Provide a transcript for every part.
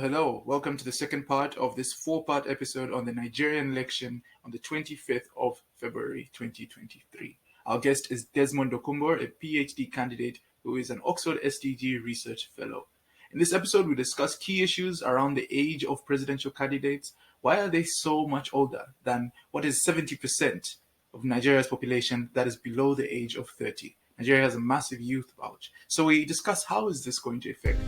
Hello. Welcome to the second part of this four-part episode on the Nigerian election on the 25th of February 2023. Our guest is Desmond Okumbor, a PhD candidate who is an Oxford SDG Research Fellow. In this episode, we discuss key issues around the age of presidential candidates. Why are they so much older than what is 70% of Nigeria's population that is below the age of 30? Nigeria has a massive youth bulge. So we discuss how is this going to affect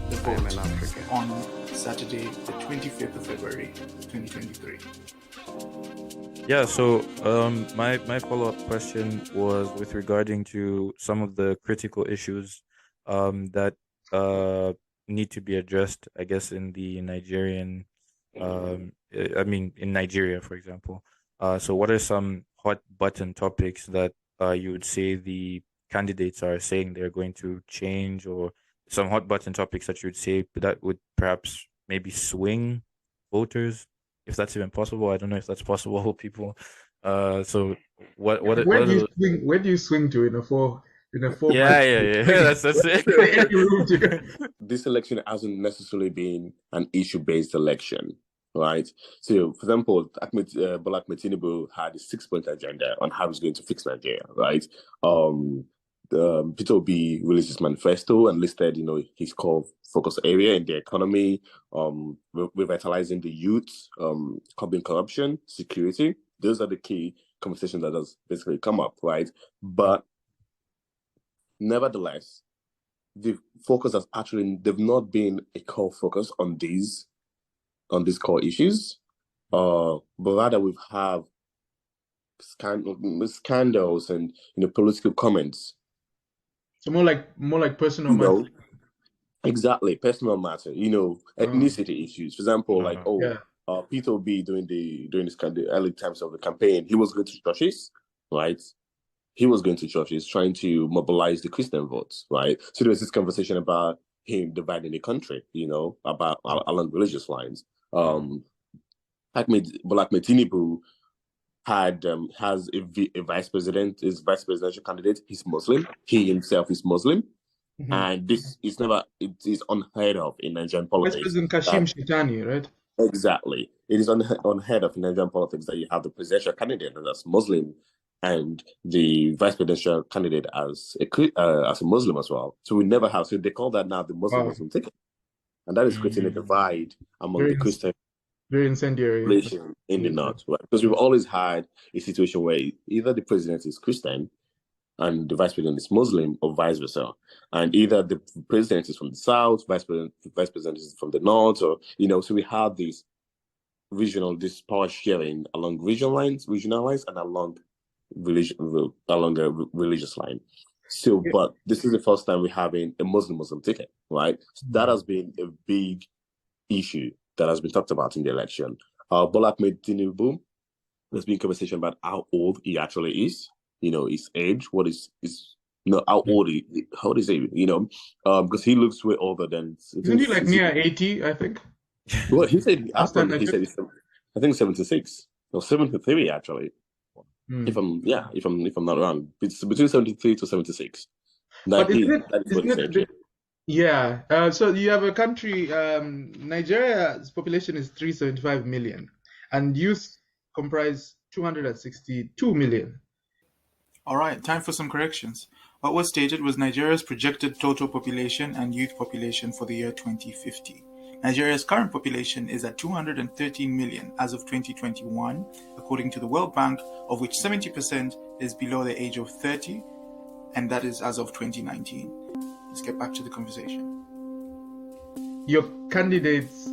the vote on Saturday, the 25th of February, 2023. Yeah, so my follow-up question was with regarding to some of the critical issues that need to be addressed, I guess, in the Nigerian, in Nigeria, for example. So what are some hot button topics that you would say the candidates are saying they're going to change, or some hot button topics that you would say that would perhaps maybe swing voters, if that's even possible? I don't know if that's possible, people. So where do you swing to in a four? Yeah. That's it. This election hasn't necessarily been an issue-based election, right? So, for example, Bola Ahmed Tinubu had a 6-point agenda on how he's going to fix Nigeria, right? Peter Obi released his manifesto and listed, his core focus area in the economy, revitalizing the youth, curbing corruption, security. Those are the key conversations that has basically come up, right? But nevertheless, the focus has they've not been a core focus on these core issues, but rather we've have scandals and political comments. So more like personal matter. Exactly, personal matter. Ethnicity issues. For example, Peter Obi during the early times of the campaign, he was going to churches, right? He was going to churches trying to mobilize the Christian votes, right? So there was this conversation about him dividing the country, about along religious lines. Bola Ahmed Tinubu has a vice presidential candidate. He's Muslim. He himself is Muslim. Mm-hmm. And it is unheard of in Nigerian politics. Vice President Kashim Shetani, right? Exactly. It is unheard of in Nigerian politics that you have the presidential candidate that's Muslim and the vice presidential candidate as a Muslim as well. So we never have. So they call that now the Muslim ticket, and that is creating a divide among the Christian. Very incendiary population in the north, right? Because we've always had a situation where either the president is Christian and the vice president is Muslim, or vice versa, and either the president is from the south, vice president is from the north, or so we have this power sharing along regional lines, and along a religious line. So, but this is the first time we're having a Muslim ticket, right? So that has been a big issue that has been talked about in the election. Bola Ahmed Tinubu, there's been conversation about how old he actually is, his age, how old is he, because he looks way older than... Isn't he near 80, I think? Well, he said, I think 76, or 73 actually. If I'm not wrong, it's between 73 to 76. So you have a country, Nigeria's population is 375 million, and youth comprise 262 million. All right, time for some corrections. What was stated was Nigeria's projected total population and youth population for the year 2050. Nigeria's current population is at 213 million as of 2021, according to the World Bank, of which 70% is below the age of 30, and that is as of 2019. Let's get back to the conversation. Your candidates,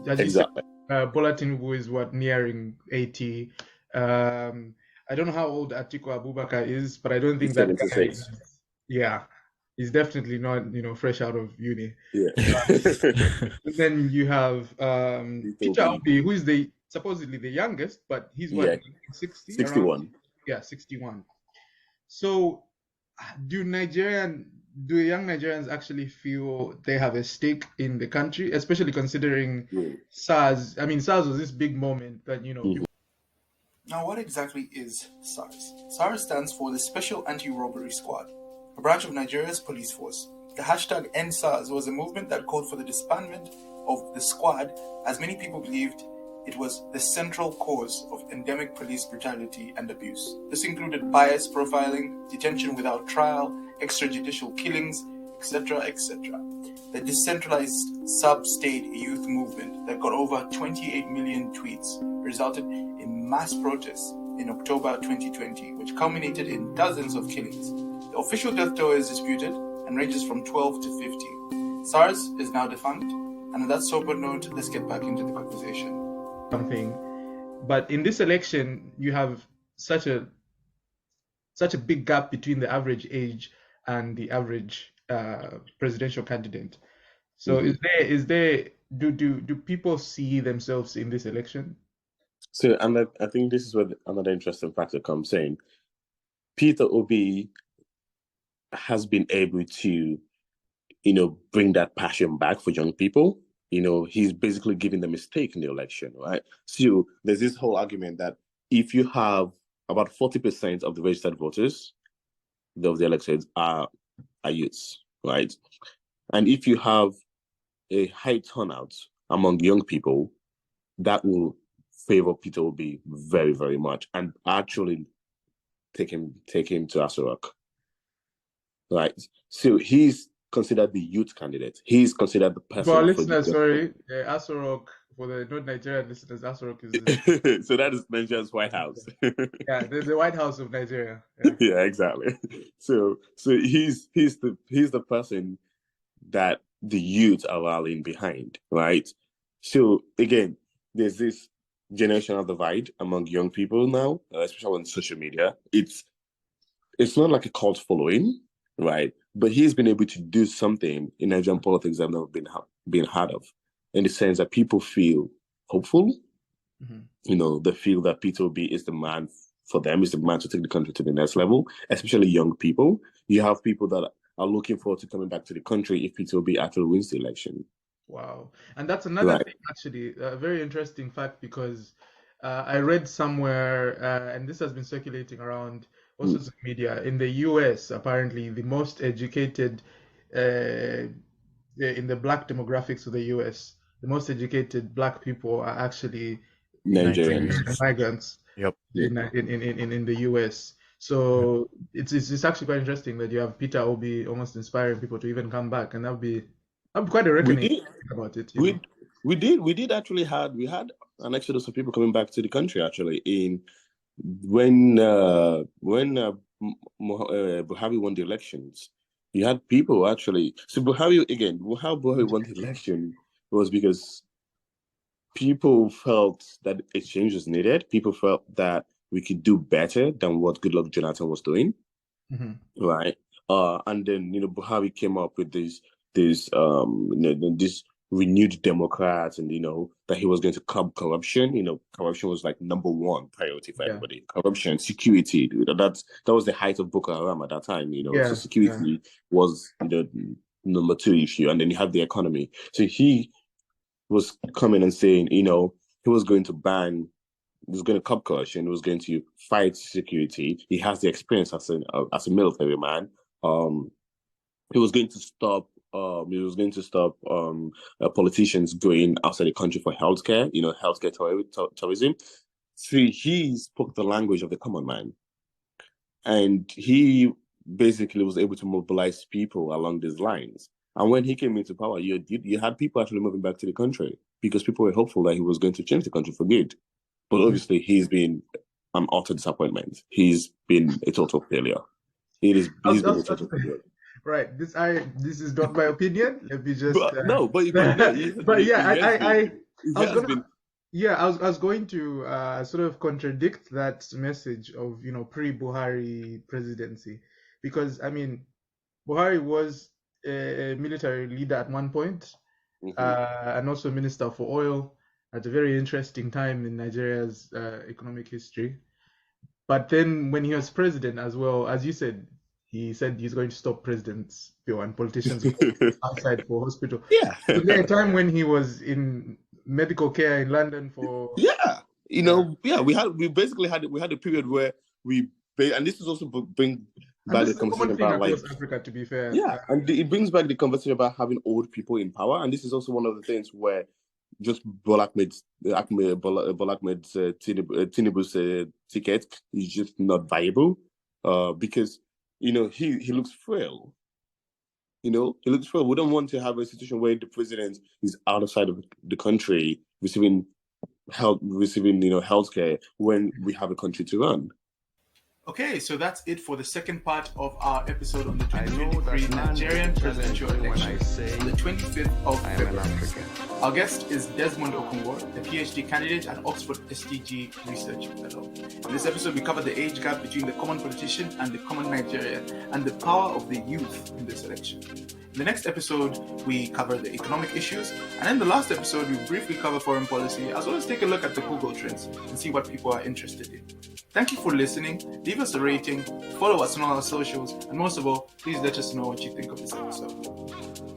exactly. Bola Tinubu is nearing 80. I don't know how old Atiku Abubakar is, but I don't think that guy is, he's definitely not, fresh out of uni. Yeah. And then you have Peter Obi, who is supposedly the youngest, but he's 60? 61. Around, 61. So do Nigerian do young Nigerians actually feel they have a stake in the country, especially considering SARS? I mean, SARS was this big moment that, people. Now, what exactly is SARS? SARS stands for the Special Anti-Robbery Squad, a branch of Nigeria's police force. The hashtag #EndSARS was a movement that called for the disbandment of the squad, as many people believed it was the central cause of endemic police brutality and abuse. This included bias profiling, detention without trial, extrajudicial killings, etc., etc. The decentralized sub-state youth movement that got over 28 million tweets resulted in mass protests in October 2020, which culminated in dozens of killings. The official death toll is disputed and ranges from 12 to 50. SARS is now defunct, and on that sober note, let's get back into the conversation. Something, but in this election, you have such a big gap between the average age and the average presidential candidate. So, do people see themselves in this election? So, and I think this is where another interesting factor comes in. Peter Obi has been able to, bring that passion back for young people. He's basically giving them a stake in the election, right? So there's this whole argument that if you have about 40% of the registered voters of the elected are youths, right? And if you have a high turnout among young people, that will favor Peter Obi very, very much, and actually take him to Aso Rock, right? So he's considered the youth candidate. He's considered the person. For our listeners, sorry, Aso Rock, for the non-Nigerian listeners, Aso Rock is so that is Nigeria's White House. Yeah, there's the White House of Nigeria. Yeah, exactly. So he's the person that the youth are rallying behind, right? So again, there's this generational divide among young people now, especially on social media. It's not like a cult following, right? But he's been able to do something in Nigerian politics that I've never been heard of, in the sense that people feel hopeful. Mm-hmm. They feel that Peter Obi is the man for them, is the man to take the country to the next level, especially young people. You have people that are looking forward to coming back to the country if Peter Obi actually wins the election. Wow. And that's another thing, actually, a very interesting fact, because I read somewhere, and this has been circulating around all sorts of media, in the US, apparently the most educated, in the black demographics of the US, the most educated black people are actually Nigerians. Migrants. Yep. In the US. So it's actually quite interesting that you have Peter Obi almost inspiring people to even come back, and that'd be quite a reckoning about it. We did actually we had an exodus of people coming back to the country actually when Buhari won the elections. You had people actually. So how Buhari won the election was because people felt that a change was needed. People felt that we could do better than what Goodluck Jonathan was doing, right? And then Buhari came up with this renewed Democrats, and that he was going to curb corruption. Corruption was like #1 priority for everybody. Corruption, security. That was the height of Boko Haram at that time. So security was the #2 issue, and then you have the economy. So he was coming and saying, he was going to curb corruption, he was going to fight security. He has the experience as a military man. He was going to stop politicians going outside the country for healthcare, healthcare tourism. So he spoke the language of the common man. And he basically was able to mobilize people along these lines. And when he came into power, you had people actually moving back to the country because people were hopeful that he was going to change the country for good. But obviously, he's been an utter disappointment. He's been a total failure. He's been a total failure. Right. This is not my opinion. Let me just. I was going to sort of contradict that message of pre-Buhari presidency, because Buhari was a military leader at one point, and also minister for oil at a very interesting time in Nigeria's economic history. But then when he was president as well, as you said, he said he's going to stop presidents' bill and politicians outside for hospital. Yeah. Was there a time when he was in medical care in London for? Yeah. We basically had a period where and this is also bring back the conversation about across Africa, to be fair. Yeah, and it brings back the conversation about having old people in power, and this is also one of the things where just Tinubu's ticket is just not viable, because he looks frail. He looks frail. We don't want to have a situation where the president is outside of the country receiving healthcare when we have a country to run. Okay, so that's it for the second part of our episode on the 2023 Nigerian presidential election on the 25th of February. Our guest is Desmond Okumbor, a PhD candidate and Oxford SDG Research Fellow. In this episode, we cover the age gap between the common politician and the common Nigerian and the power of the youth in this election. In the next episode, we cover the economic issues, and in the last episode, we briefly cover foreign policy, as well as take a look at the Google Trends and see what people are interested in. Thank you for listening. Leave us a rating, follow us on all our socials, and most of all, please let us know what you think of this episode.